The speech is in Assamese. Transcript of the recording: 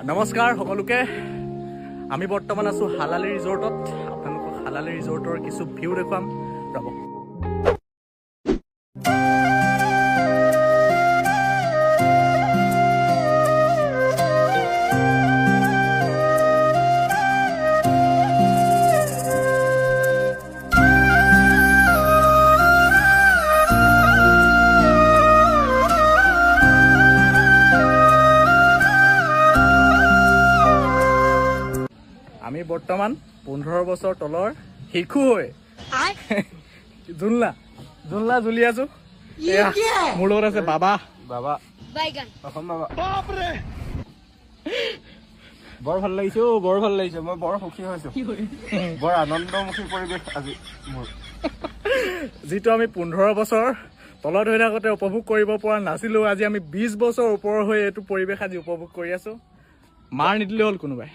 নমস্কাৰ সকলোকে আমি বৰ্তমান আছো হালালি ৰিজৰ্টত আপোনালোকক হালালি ৰিজৰ্টৰ কিছু ভিউ দেখুৱাম ৰ'ব আমি বৰ্তমান 15 বছৰ তলৰ শিশু হৈ জুনলা জুলি আছো মোৰ লগত আছে বাবা বৰ ভাল লাগিছে মই বৰ সুখী হৈছো বৰ আনন্দমুখী পৰিৱেশ আজি মোৰ যিটো আমি 15 বছৰ তলত হৈ থাকোঁতে উপভোগ কৰিব পৰা নাছিলো আজি আমি 20 বছৰ ওপৰ হৈ এইটো পৰিৱেশ আজি উপভোগ কৰি আছো মাৰ নিদিলে হ'ল কোনোবাই